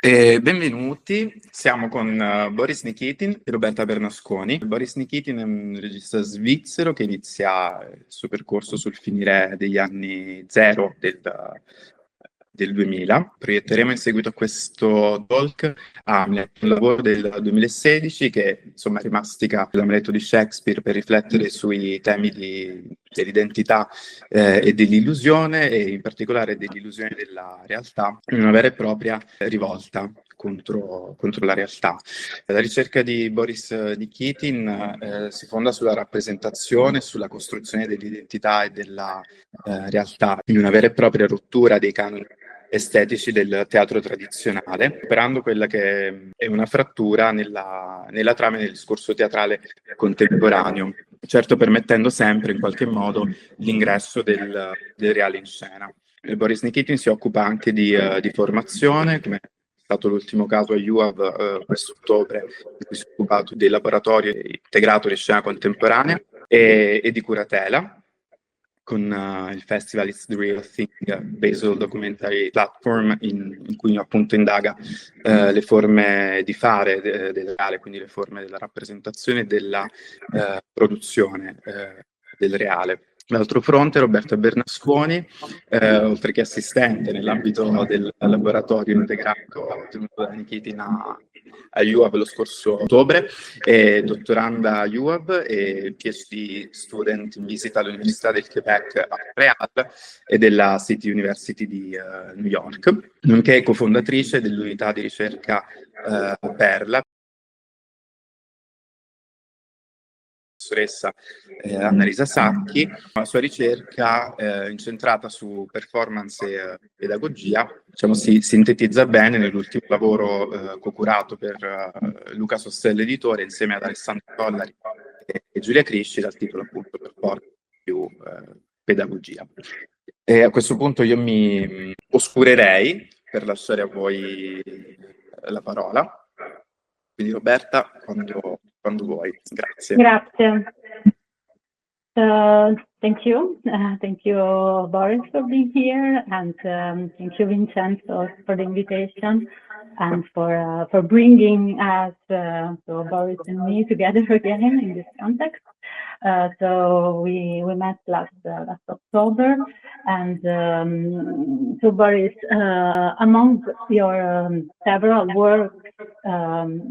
Benvenuti, siamo con Boris Nikitin e Roberta Bernasconi. Boris Nikitin è un regista svizzero che inizia il suo percorso sul finire degli anni zero del 2000. Proietteremo in seguito a questo talk Hamlet, un lavoro del 2016 che insomma rimastica l'Amleto di Shakespeare per riflettere sui temi dell'identità e dell'illusione, e in particolare dell'illusione della realtà, in una vera e propria rivolta contro la realtà. La ricerca di Boris Nikitin si fonda sulla rappresentazione, sulla costruzione dell'identità e della realtà, in una vera e propria rottura dei canoni estetici del teatro tradizionale, operando quella che è una frattura nella trama e nel discorso teatrale contemporaneo, certo permettendo sempre in qualche modo l'ingresso del reale in scena. Boris Nikitin si occupa anche di formazione, come è stato l'ultimo caso a UAV questo ottobre, in cui si è occupato del laboratorio integrato di scena contemporanea e di curatela, con il festival It's the Real Thing, Basel Documentary Platform, in cui appunto indaga le forme di fare del reale, quindi le forme della rappresentazione e della produzione del reale. D'altro fronte Roberta Bernasconi, oltre che assistente nell'ambito del laboratorio integrato tenuto da Nikitin a UAV lo scorso ottobre, è dottoranda a UAV e PhD student in visita all'Università del Quebec a Montréal e della City University di New York, nonché cofondatrice dell'unità di ricerca Perla, professoressa Annalisa Sacchi. La sua ricerca incentrata su performance e pedagogia, diciamo, si sintetizza bene nell'ultimo lavoro co-curato per Luca Sossella editore insieme ad Alessandro Tollari e Giulia Crisci, dal titolo appunto Performance più pedagogia. E a questo punto io mi oscurerei per lasciare a voi la parola. Quindi Roberta, quando vuoi. Grazie. Grazie. Thank you. Thank you, Boris, for being here, and thank you, Vincenzo, for the invitation and for bringing us, so Boris and me, together again in this context. So we met last October, and so Boris, among your several works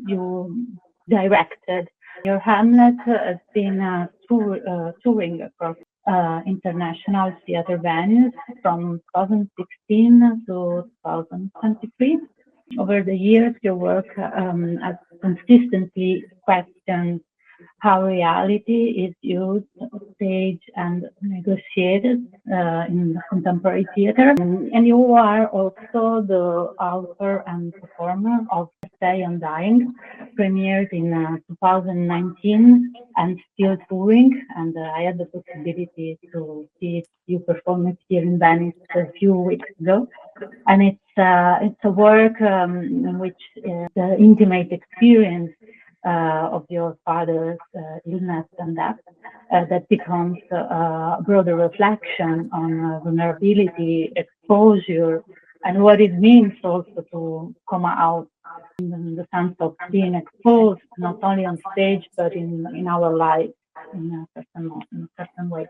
you directed, your Hamlet has been touring across international theater venues from 2016 to 2023. Over the years, your work has consistently questioned how reality is used, staged, and negotiated in contemporary theater. And you are also the author and performer of Stay on Dying, premiered in 2019 and still touring. And I had the possibility to see you perform it here in Venice a few weeks ago. And it's a work in which the intimate experience of your father's illness and death that becomes a broader reflection on vulnerability, exposure, and what it means also to come out in the sense of being exposed not only on stage but in our lives in a certain way.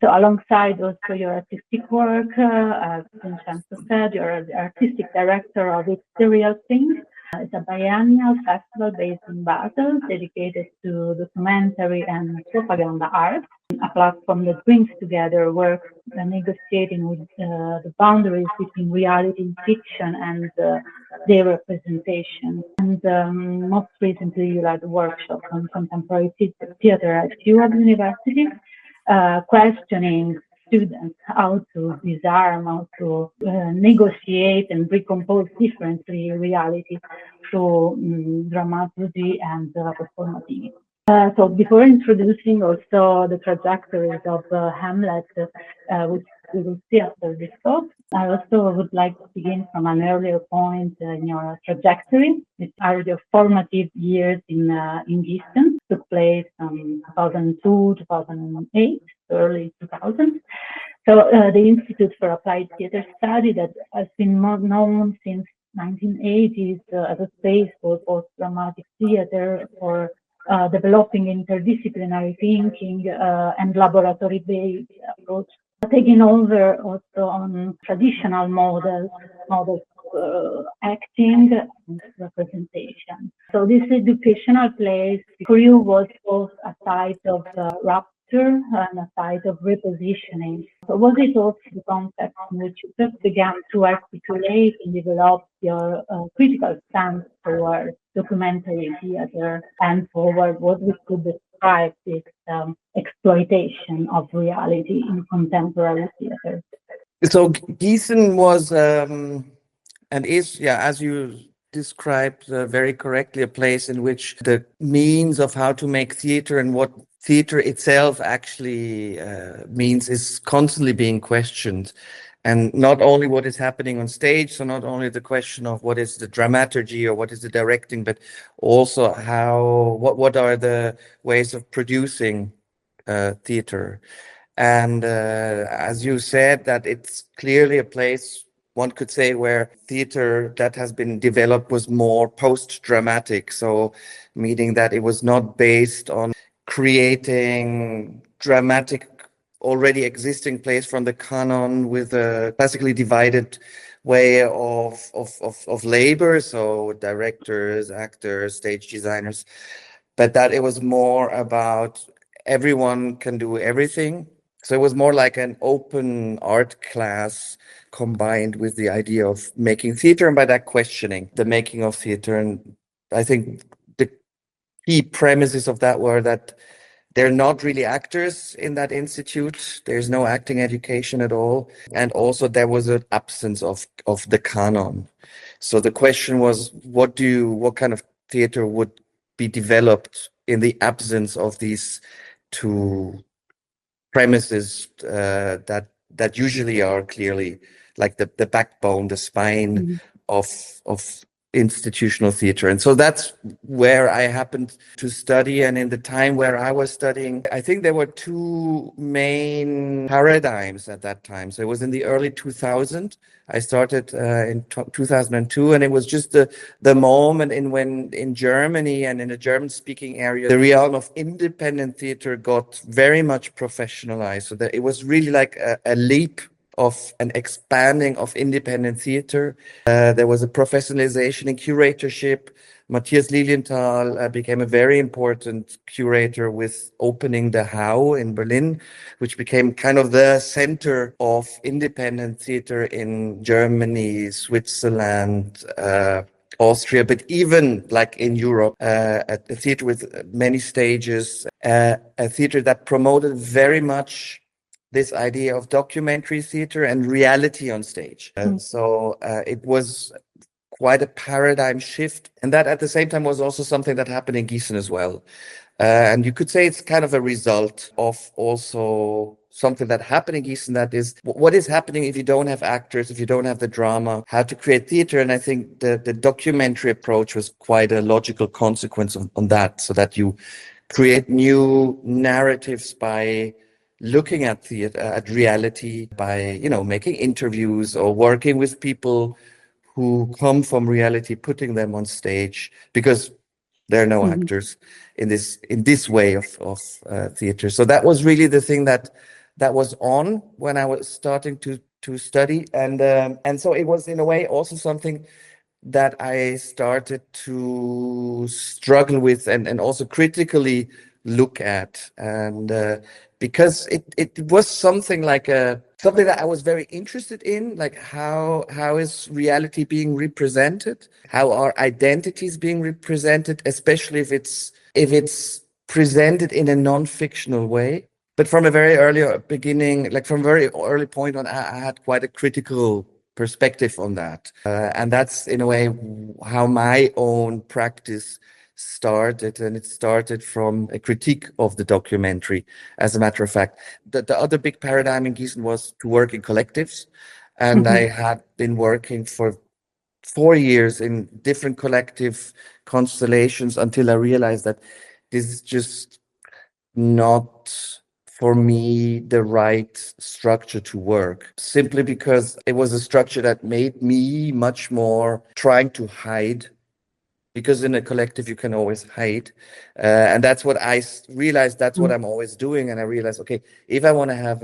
So alongside also your artistic work, as Vincenzo said, you're the artistic director of It's the Real Thing. It's a biennial festival based in Basel, dedicated to documentary and propaganda art, a platform that brings together work negotiating with the boundaries between reality and fiction and their representation. And most recently, you led a workshop on contemporary theater at UAB University, questioning students how to disarm, how to negotiate and recompose differently reality through dramaturgy and performativity. So before introducing also the trajectories of Hamlet, which we will see after this talk, I also would like to begin from an earlier point in your trajectory. Which are your formative years in Gießen, took place from 2002, 2008, early 2000s. So the Institute for Applied Theatre Study, that has been known since 1980s as a space for post-dramatic theater, for developing interdisciplinary thinking and laboratory-based approach, taking over also on traditional models of acting and representation. So this educational place for you was both a site of rupture and a site of repositioning. So was it also the context in which you first began to articulate and develop your critical stance toward documentary theater and forward what we could describe this exploitation of reality in contemporary theater? So Gießen was and is, yeah, as you described very correctly, a place in which the means of how to make theater and what theater itself actually means is constantly being questioned. And not only what is happening on stage, so not only the question of what is the dramaturgy or what is the directing, but also what are the ways of producing theater. And as you said, that it's clearly a place, one could say, where theater that has been developed was more post-dramatic. So meaning that it was not based on creating dramatic already existing plays from the canon with a classically divided way of labor, so directors, actors, stage designers, but that it was more about everyone can do everything. So it was more like an open art class combined with the idea of making theater, and by that questioning the making of theater. And I think the key premises of that were that they're not really actors in that institute. There's no acting education at all. And also there was an absence of the canon. So the question was, what kind of theater would be developed in the absence of these two premises that usually are clearly like the backbone, the spine of institutional theater. And so that's where I happened to study. And in the time where I was studying, I think there were two main paradigms at that time. So it was in the early 2000s. I started in 2002, and it was just the moment when in Germany and in the German-speaking area, the realm of independent theater got very much professionalized. So that it was really like a leap of an expanding of independent theater. There was a professionalization in curatorship. Matthias Lilienthal became a very important curator with opening the How in Berlin, which became kind of the center of independent theater in Germany, Switzerland, Austria, but even like in Europe, a theater with many stages, a theater that promoted very much this idea of documentary theater and reality on stage. So it was quite a paradigm shift. And that at the same time was also something that happened in Gießen as well. And you could say it's kind of a result of also something that happened in Gießen, that is what is happening if you don't have actors, if you don't have the drama, how to create theater. And I think the documentary approach was quite a logical consequence on that, so that you create new narratives by looking at theater, at reality, by, making interviews or working with people who come from reality, putting them on stage, because there are no actors in this way of theater. So that was really the thing that was on when I was starting to study, and so it was in a way also something that I started to struggle with and also critically look at, and because it was something like something that I was very interested in, like how is reality being represented, how are identities being represented, especially if it's presented in a non-fictional way. But from a very early beginning, like from a very early point on, I had quite a critical perspective on that, and that's in a way how my own practice started, and it started from a critique of the documentary. As a matter of fact, the other big paradigm in Gießen was to work in collectives, and I had been working for 4 years in different collective constellations until I realized that this is just not for me the right structure to work, simply because it was a structure that made me much more trying to hide, because in a collective you can always hide, and that's what I realized, that's what I'm always doing. And I realized, okay, if I want to have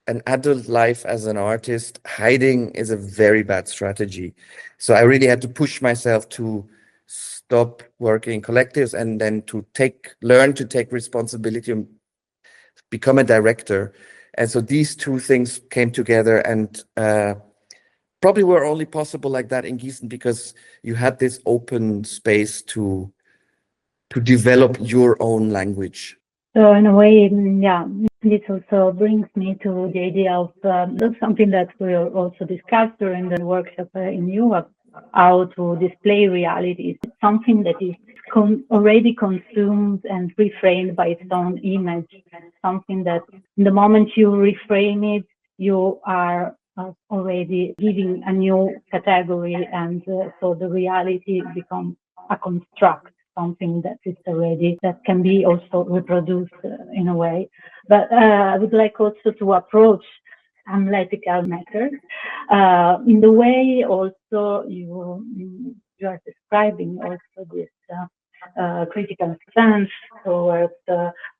an adult life as an artist, hiding is a very bad strategy. So I really had to push myself to stop working in collectives and then to learn to take responsibility and become a director. And so these two things came together, and probably were only possible like that in Gießen because you had this open space to develop your own language. So in a way, yeah, this also brings me to the idea of something that we also discussed during the workshop in Europe, how to display reality. It's something that is already consumed and reframed by its own image, something that the moment you reframe it, you are already giving a new category, and so the reality becomes a construct, something that is already, that can be also reproduced in a way. But I would like also to approach analytical matters in the way also you are describing also this critical stance towards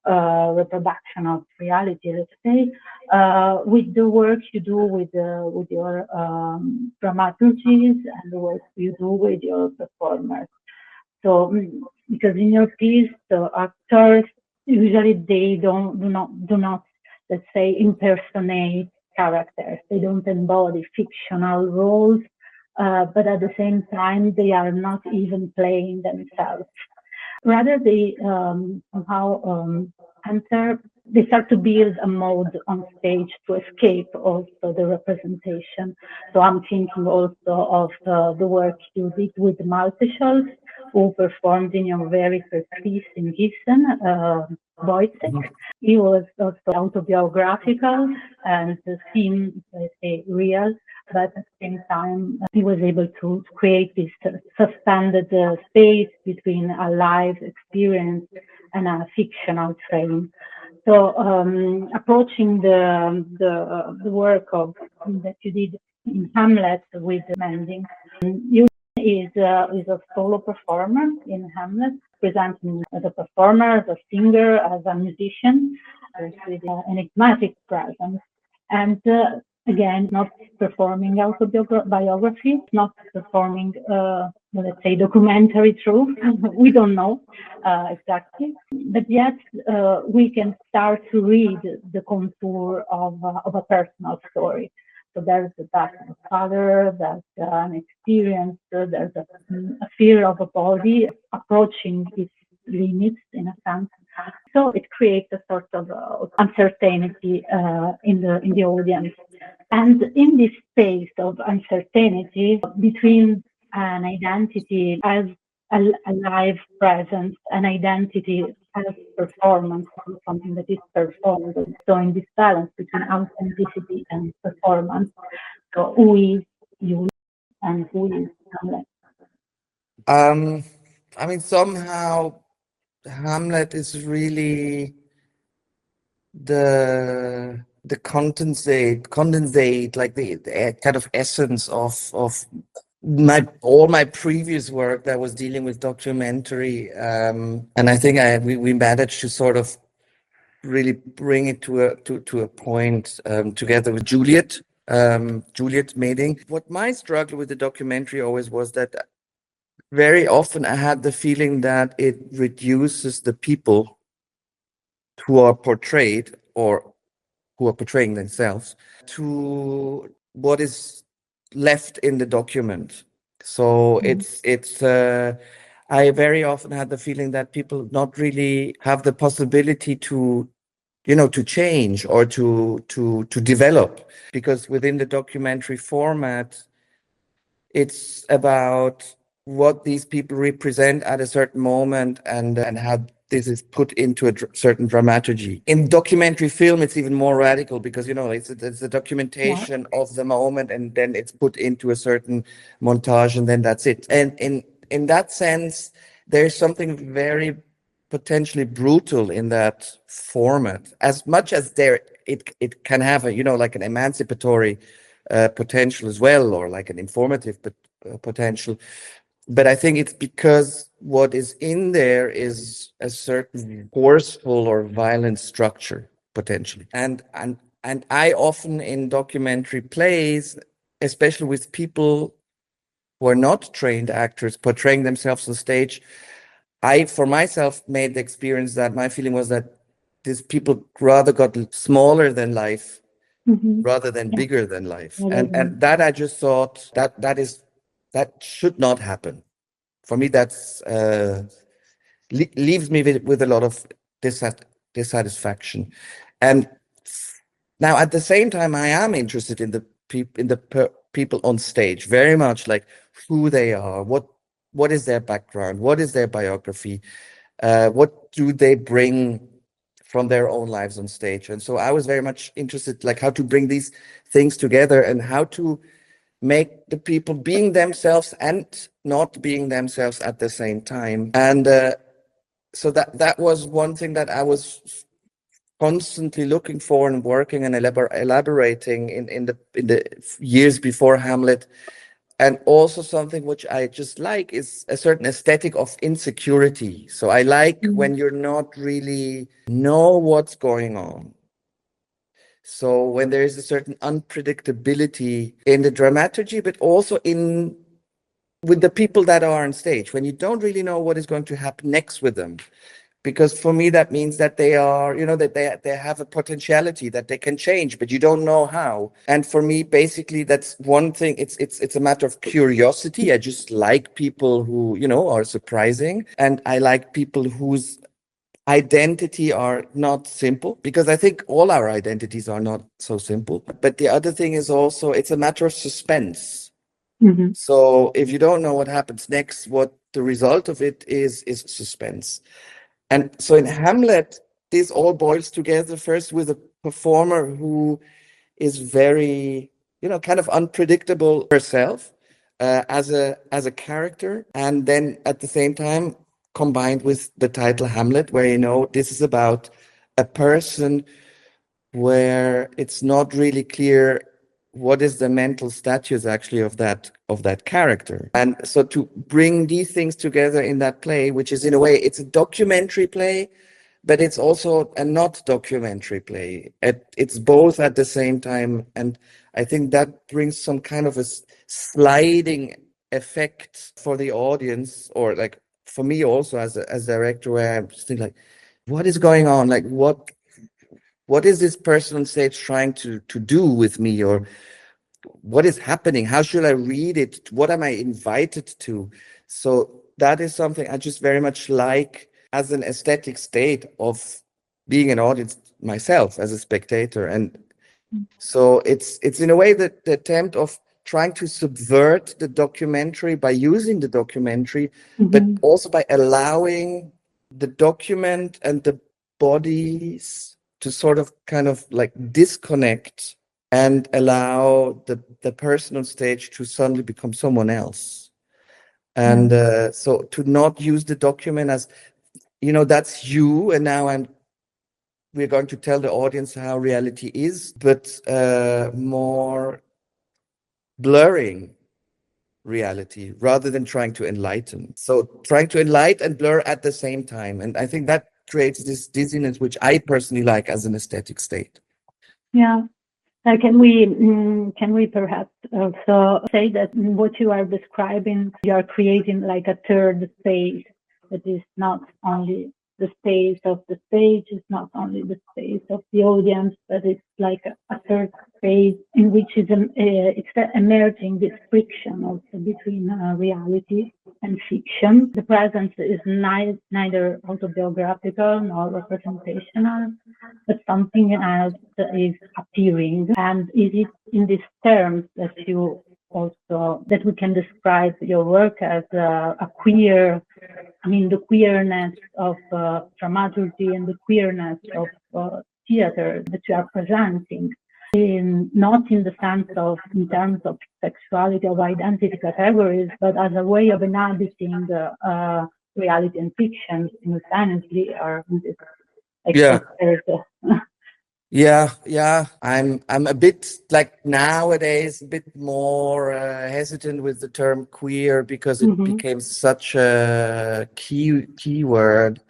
reproduction of reality, let's say, with the work you do with your dramaturgies and the work you do with your performers. So, because in your piece, the actors usually they do not, let's say, impersonate characters. They don't embody fictional roles, but at the same time, they are not even playing themselves. Rather, they somehow enter. They start to build a mode on stage to escape also the representation. So I'm thinking also of the work you did with Malte, who performed in your very first piece in Gießen, Wojtek. He was also autobiographical and seemed, let's say, real, but at the same time, he was able to create this suspended space between a live experience and a fictional frame. So approaching the work that you did in Hamlet with Mending, you is a solo performer in Hamlet, presenting as a performer, as a singer, as a musician, with an enigmatic presence. And again, not performing autobiography, not performing, let's say, documentary truth. We don't know exactly, but yet we can start to read the contour of a personal story. So there's the death of a father, there's an experience, there's a fear of a body approaching its limits in a sense. So it creates a sort of uncertainty in the audience. And in this space of uncertainty between an identity as a live presence, an identity as performance, something that is performed. So in this balance between authenticity and performance, so who is you and who is Hamlet? I mean, somehow Hamlet is really the condensate, like the kind of essence of all my previous work that was dealing with documentary, and I think we managed to sort of really bring it to a point together with Juliet Mading. What my struggle with the documentary always was that very often I had the feeling that it reduces the people who are portrayed or who are portraying themselves to what is left in the document. So it's I very often had the feeling that people not really have the possibility to change or to develop, because within the documentary format, it's about what these people represent at a certain moment and how this is put into a certain dramaturgy. In documentary film, it's even more radical because, it's a documentation of the moment, and then it's put into a certain montage, and then that's it. And in that sense, there's something very potentially brutal in that format, as much as it can have a, like an emancipatory potential as well, or like an informative potential. But I think it's because what is in there is a certain forceful or violent structure potentially. And I often in documentary plays, especially with people who are not trained actors portraying themselves on stage, I, for myself, made the experience that my feeling was that these people rather got smaller than life rather than bigger than life. And that I just thought that should not happen. For me, that's leaves me with a lot of dissatisfaction. And now at the same time, I am interested in the people on stage, very much, like who they are, what is their background, what is their biography, what do they bring from their own lives on stage. And so I was very much interested, like how to bring these things together and how to make the people being themselves and not being themselves at the same time. And so that was one thing that I was constantly looking for and working and elaborating in the years before Hamlet. And also something which I just like is a certain aesthetic of insecurity. So I like when you're not really know what's going on. So when there is a certain unpredictability in the dramaturgy, but also with the people that are on stage, when you don't really know what is going to happen next with them. Because for me, that means that they are, that they have a potentiality, that they can change, but you don't know how. And for me, basically, that's one thing. It's a matter of curiosity. I just like people who, are surprising. And I like people whose identity are not simple, because I think all our identities are not so simple. But the other thing is also, it's a matter of suspense. So if you don't know what happens next, what the result of it is suspense. And so in Hamlet, this all boils together first with a performer who is very, kind of unpredictable herself as a character. And then at the same time, combined with the title Hamlet, where, this is about a person where it's not really clear what is the mental status actually of that character. And so to bring these things together in that play, which is in a way, it's a documentary play, but it's also a not documentary play. It's both at the same time. And I think that brings some kind of a sliding effect for the audience, or like for me also as director, where I'm just thinking like, what is going on? Like what is this person on stage trying to do with me, or what is happening? How should I read it? What am I invited to? So that is something I just very much like as an aesthetic state of being an audience myself as a spectator. And so it's in a way that the attempt of trying to subvert the documentary by using the documentary, but also by allowing the document and the bodies to sort of kind of like disconnect and allow the person on stage to suddenly become someone else. And so to not use the document as, that's you, and now we're going to tell the audience how reality is, but more blurring reality rather than trying to enlighten. So trying to enlighten and blur at the same time. And I think that creates this dizziness, which I personally like as an aesthetic state. Yeah. Can we perhaps also say that what you are describing, you are creating like a third space that is not only the space of the stage, it's not only the space of the audience, but it's like a third space in which it's emerging this friction also between reality and fiction. The presence is neither autobiographical nor representational, but something else is appearing. And is it in these terms that we can describe your work as a queer, the queerness of dramaturgy and the queerness of theater that you are presenting, not in the sense of, in terms of sexuality or identity categories, but as a way of inhabiting reality and fiction simultaneously, or is it like Yeah. there's Yeah. I'm a bit like nowadays a bit more hesitant with the term queer because it became such a key word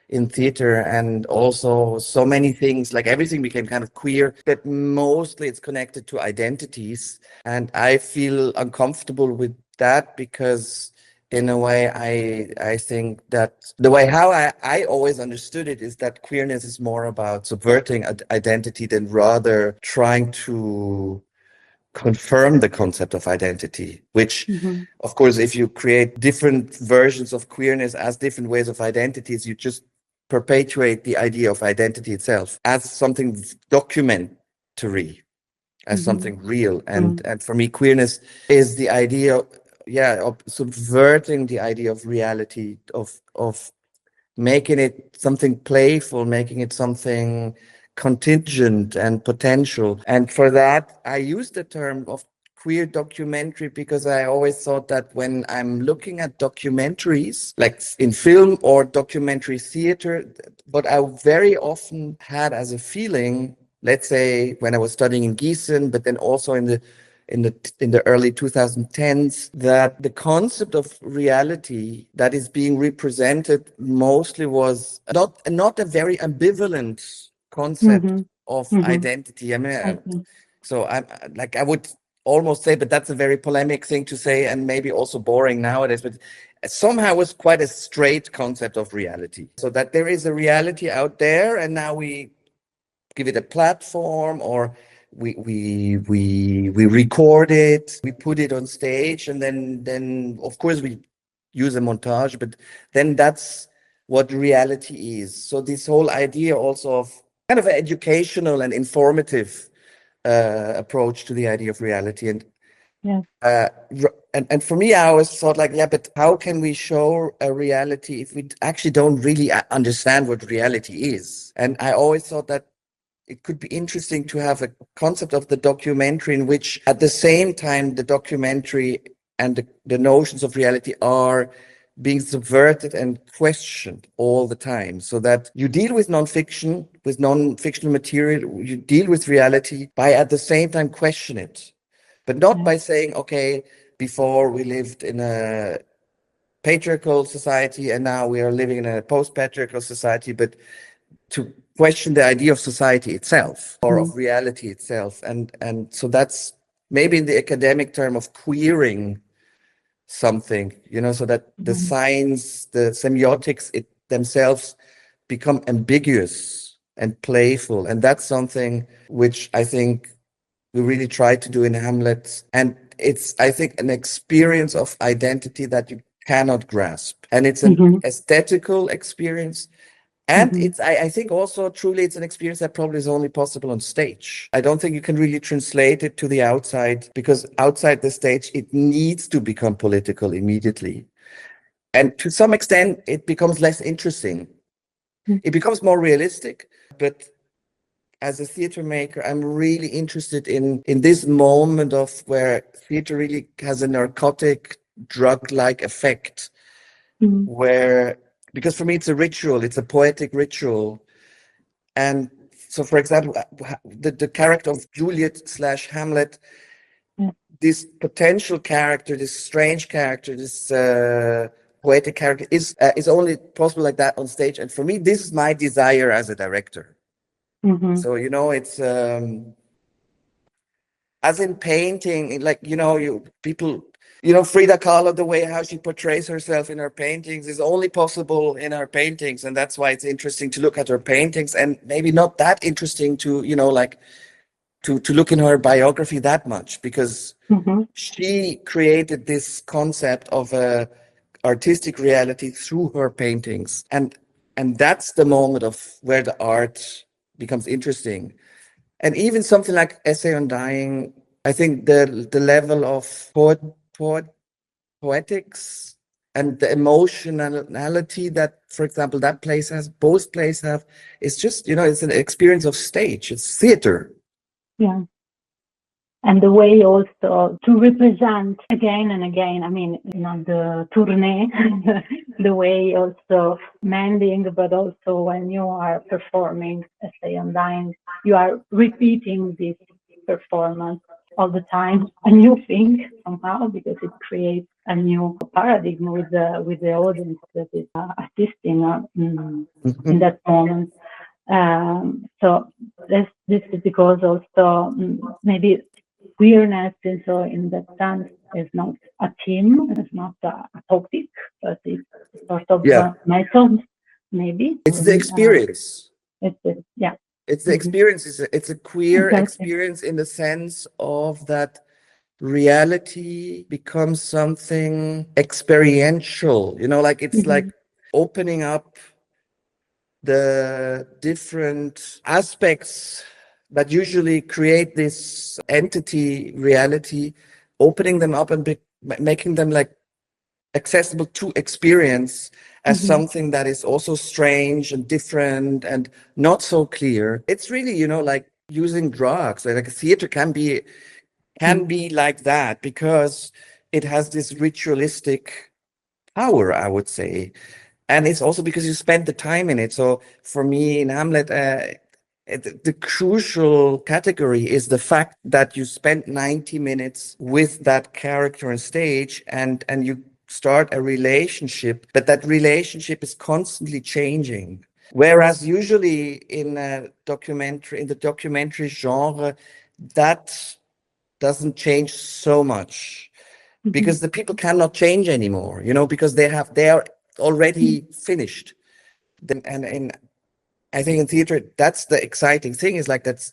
in theater, and also so many things, like everything became kind of queer, but mostly it's connected to identities. And I feel uncomfortable with that because in a way, I think that the way how I always understood it is that queerness is more about subverting identity than rather trying to confirm the concept of identity, which, of course, if you create different versions of queerness as different ways of identities, you just perpetuate the idea of identity itself as something documentary, as something real. And for me, queerness is the idea of subverting the idea of reality, of making it something playful, making it something contingent and potential. And for that, I use the term of queer documentary because I always thought that when I'm looking at documentaries, like in film or documentary theater, what I very often had as a feeling, let's say when I was studying in Gießen, but then also in the early 2010s, that the concept of reality that is being represented mostly was not a very ambivalent concept of identity. I mean, so I would almost say, but that's a very polemic thing to say, and maybe also boring nowadays, but somehow it was quite a straight concept of reality. So that there is a reality out there, and now we give it a platform, or we record it, we put it on stage, and then of course we use a montage, but then that's what reality is. So this whole idea also of kind of an educational and informative approach to the idea of reality. And and for me, I always thought like, yeah, but how can we show a reality if we actually don't really understand what reality is? And I always thought that it could be interesting to have a concept of the documentary in which at the same time the documentary and the notions of reality are being subverted and questioned all the time, so that you deal with non-fictional material, you deal with reality by at the same time question it, but not by saying, okay, before we lived in a patriarchal society and now we are living in a post-patriarchal society, but to question the idea of society itself or of reality itself. And so that's maybe in the academic term of queering something, so that the signs, the semiotics themselves become ambiguous and playful. And that's something which I think we really try to do in Hamlet. And it's, I think, an experience of identity that you cannot grasp. And it's an aesthetical experience. And it's, I think also truly it's an experience that probably is only possible on stage. I don't think you can really translate it to the outside, because outside the stage, it needs to become political immediately. And to some extent, it becomes less interesting. It becomes more realistic. But as a theater maker, I'm really interested in this moment of where theater really has a narcotic, drug-like effect, where, because for me, it's a ritual, it's a poetic ritual. And so, for example, the character of Juliet / Hamlet, this potential character, this strange character, this poetic character is only possible like that on stage. And for me, this is my desire as a director. So, it's as in painting, like, people, Frida Kahlo, the way how she portrays herself in her paintings is only possible in her paintings. And that's why it's interesting to look at her paintings, and maybe not that interesting to, to look in her biography that much, because she created this concept of a artistic reality through her paintings. And that's the moment of where the art becomes interesting. And even something like Essay on Dying, I think the level of poetics and the emotionality that, for example, that place has, both plays have, is just, it's an experience of stage. It's theater. Yeah. and the way also to represent again and again, I mean, the tournée, the way also mending, but also when you are performing, essay on dying, you are repeating this performance all the time, a new thing somehow, because it creates a new paradigm with the audience that is assisting in that moment. So this is because also maybe queerness is, so in that sense, is not a theme, it's not a topic, but it's sort of a method, maybe. It's the experience. It's the experience. It's a queer experience in the sense of that reality becomes something experiential, like it's like opening up the different aspects that usually create this entity reality, opening them up and making them like accessible to experience as something that is also strange and different and not so clear. It's really, like using drugs. Like theater can be like that because it has this ritualistic power, I would say. And it's also because you spend the time in it. So for me in Hamlet, the crucial category is the fact that you spent 90 minutes with that character on stage and you start a relationship, but that relationship is constantly changing. Whereas usually in the documentary genre, that doesn't change so much because the people cannot change anymore, because they are already finished. And I think in theater, that's the exciting thing, is like that's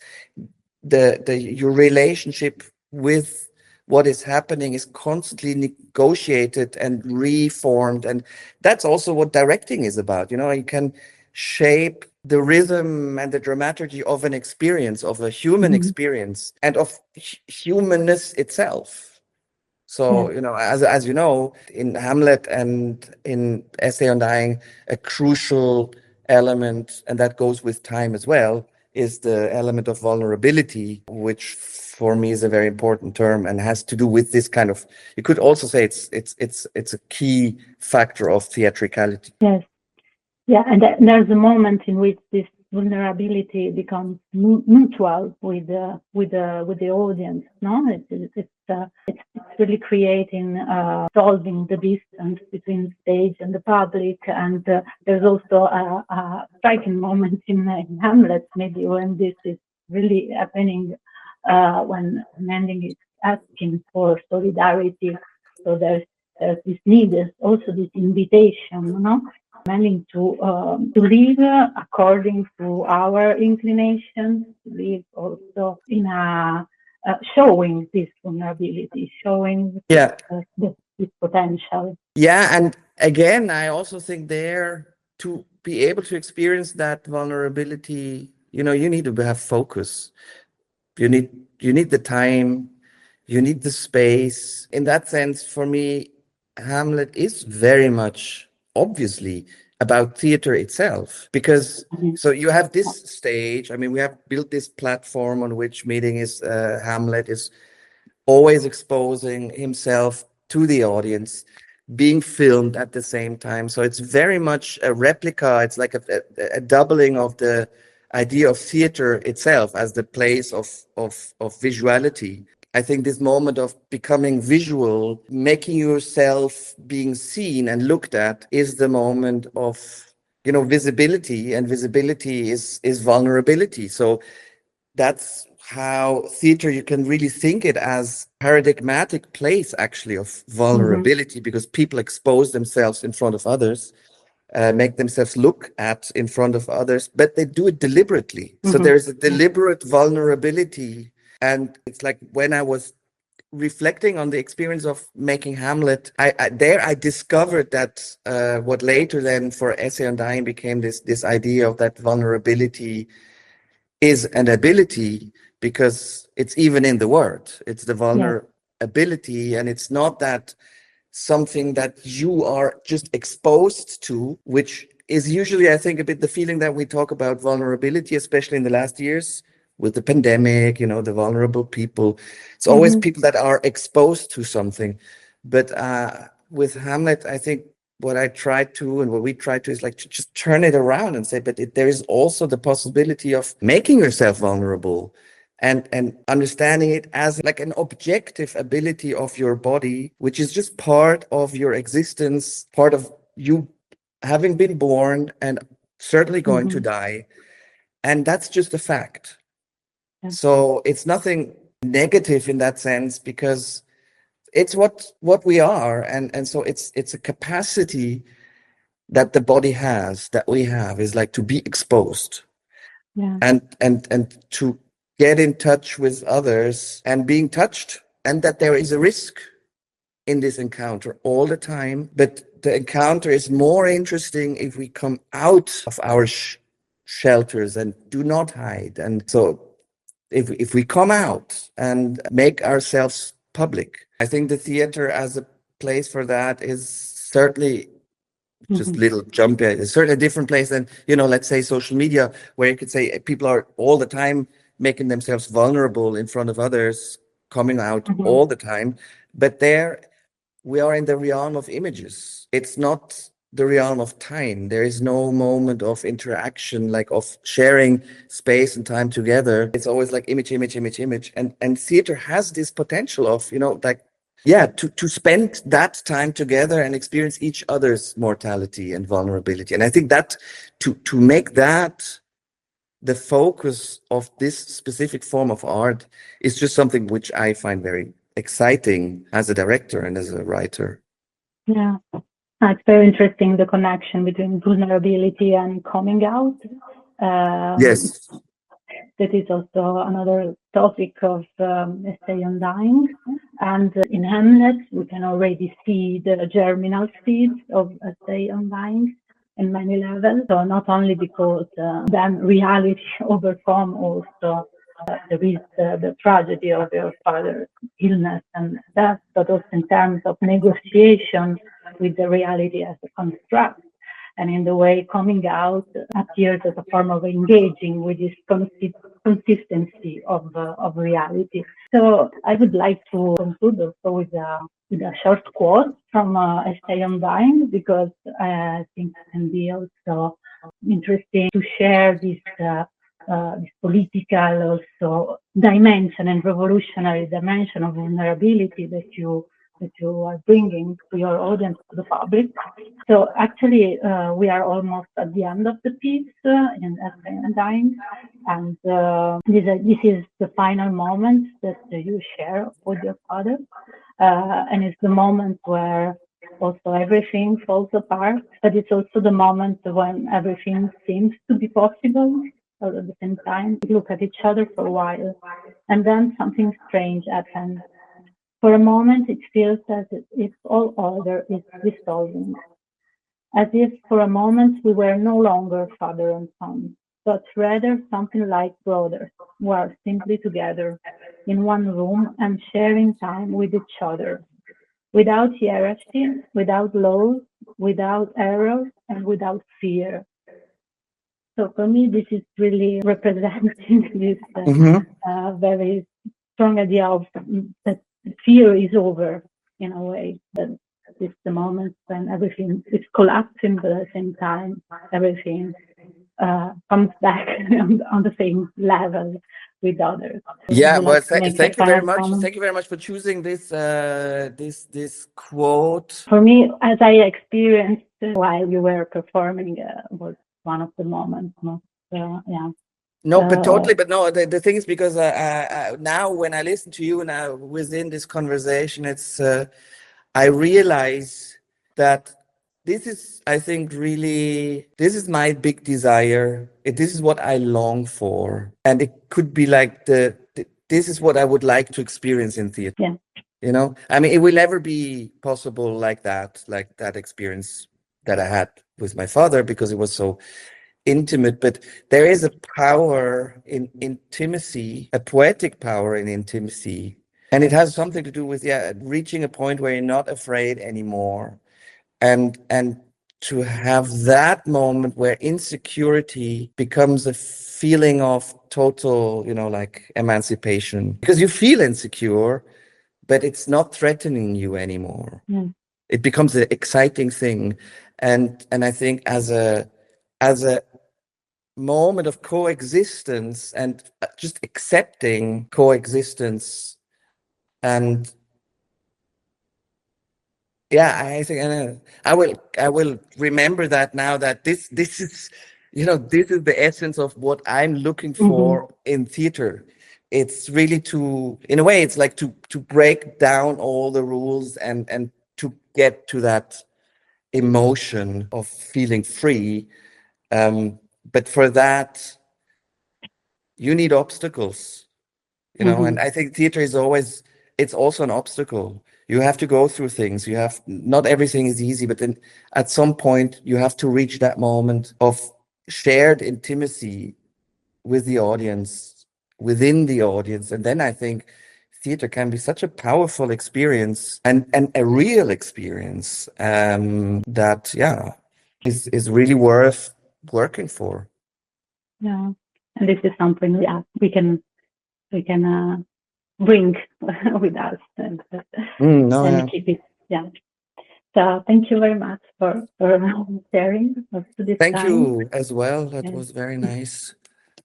your relationship with what is happening is constantly negotiated and reformed. And that's also what directing is about. You can shape the rhythm and the dramaturgy of an experience, of a human experience, and of humanness itself. So, as you know, in Hamlet and in Essay on Dying, a crucial element, and that goes with time as well, is the element of vulnerability, which for me is a very important term and has to do with this kind of, you could also say it's a key factor of theatricality. Yes. Yeah, and there's a moment in which this vulnerability becomes mutual with the audience. No, it's really creating, solving the distance between stage and the public. And there's also a striking moment in Hamlet, maybe when this is really happening, when Manning is asking for solidarity. So there's this need, there's also this invitation, Manning to live according to our inclinations, to live also in a showing this vulnerability, showing this potential. Yeah, and again, I also think there, to be able to experience that vulnerability, you need to have focus. You need the time, you need the space. In that sense, for me, Hamlet is very much obviously about theater itself, because so you have this stage. I mean, we have built this platform on which meeting is Hamlet is always exposing himself to the audience, being filmed at the same time. So it's very much a replica. It's like a doubling of the idea of theater itself as the place of visuality. I think this moment of becoming visual, making yourself being seen and looked at, is the moment of, visibility, and visibility is vulnerability. So that's how theater, you can really think it as paradigmatic place actually of vulnerability, because people expose themselves in front of others, make themselves look at in front of others, but they do it deliberately. So there's a deliberate vulnerability. And it's like when I was reflecting on the experience of making Hamlet, I discovered that what later then for Essay on Dying became this idea of that vulnerability is an ability, because it's even in the word. It's the vulnerability, and it's not that something that you are just exposed to, which is usually, I think, a bit the feeling that we talk about vulnerability, especially in the last years, with the pandemic, the vulnerable people. It's always people that are exposed to something. But with Hamlet, I think what I try to and what we try to is like to just turn it around and say, but there is also the possibility of making yourself vulnerable and understanding it as like an objective ability of your body, which is just part of your existence, part of you having been born and certainly going to die. And that's just a fact. Yeah. So it's nothing negative in that sense, because it's what we are. And so it's a capacity that the body has, that we have, is like to be exposed. Yeah. And to get in touch with others and being touched, and that there is a risk in this encounter all the time. But the encounter is more interesting if we come out of our shelters and do not hide. And so if we come out and make ourselves public, I think the theater as a place for that is certainly just little jump. It's certainly a different place than, let's say social media, where you could say people are all the time making themselves vulnerable in front of others, coming out all the time. But there we are in the realm of images. It's not the realm of time. There is no moment of interaction, like of sharing space and time together. It's always like image. And theater has this potential of, to spend that time together and experience each other's mortality and vulnerability. And I think that to make that the focus of this specific form of art is just something which I find very exciting as a director and as a writer. Yeah, it's very interesting, the connection between vulnerability and coming out. Yes. That is also another topic of essay on dying. And in Hamlet, we can already see the germinal seeds of essay on dying in many levels. So not only because then reality overcome also there is the tragedy of your father's illness and death, but also in terms of negotiation with the reality as a construct. And in the way coming out appears as a form of engaging with this consistency of reality. So I would like to conclude also with a short quote from Essay on Dying, because I think it can be also interesting to share this political also dimension and revolutionary dimension of vulnerability that you are bringing to your audience, to the public. So actually, we are almost at the end of the piece in Essay on Dying, and this is the final moment that you share with your father, and it's the moment where also everything falls apart, but it's also the moment when everything seems to be possible. All at the same time, we look at each other for a while, and then something strange happens. For a moment, it feels as if all order is dissolving, as if for a moment we were no longer father and son, but rather something like brothers who are simply together in one room and sharing time with each other, without hierarchy, without laws, without errors, and without fear. So for me, this is really representing this very strong idea of that fear is over, in a way. That it's the moment when everything is collapsing, but at the same time, everything comes back on the same level with others. Yeah, well, thank you very much. Thank you very much for choosing this this quote. For me, as I experienced while you were performing, was one of the moments. Yeah. No, but totally. But no, the thing is, because now when I listen to you now within this conversation, it's I realize that this is, I think, really, this is my big desire. This is what I long for, and it could be like this is what I would like to experience in theater. Yeah. I mean, it will never be possible like that experience that I had with my father, because it was so intimate. But there is a power in intimacy, a poetic power in intimacy, and it has something to do with reaching a point where you're not afraid anymore, and to have that moment where insecurity becomes a feeling of total, like emancipation, because you feel insecure, but it's not threatening you anymore. It becomes an exciting thing. And I think as a moment of coexistence and just accepting coexistence, and yeah, I think I will remember that now, that this is, this is the essence of what I'm looking for in theater. It's really in a way, it's like to break down all the rules and to get to that emotion of feeling free. But for that, you need obstacles, and I think theater is always, it's also an obstacle. You have to go through things. Not everything is easy, but then at some point you have to reach that moment of shared intimacy with the audience, within the audience. And then I think theater can be such a powerful experience and a real experience that, is really worth working for. Yeah, and this is something we can bring with us and keep it. Yeah. So thank you very much for sharing up to this Thank time. you as well. That was very nice.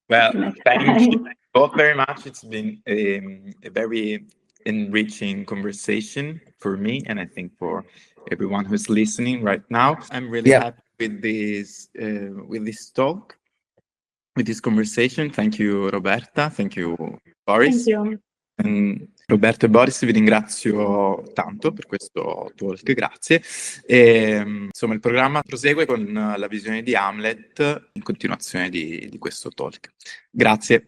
Well, thank you both very much. It's been a very enriching conversation for me, and I think for everyone who's listening right now. I'm really happy with this talk, with this conversation. Thank you, Roberta. Thank you, Boris. Thank you. Roberto e Boris, vi ringrazio tanto per questo talk, grazie. Insomma, il programma prosegue con la visione di Hamlet in continuazione di questo talk. Grazie.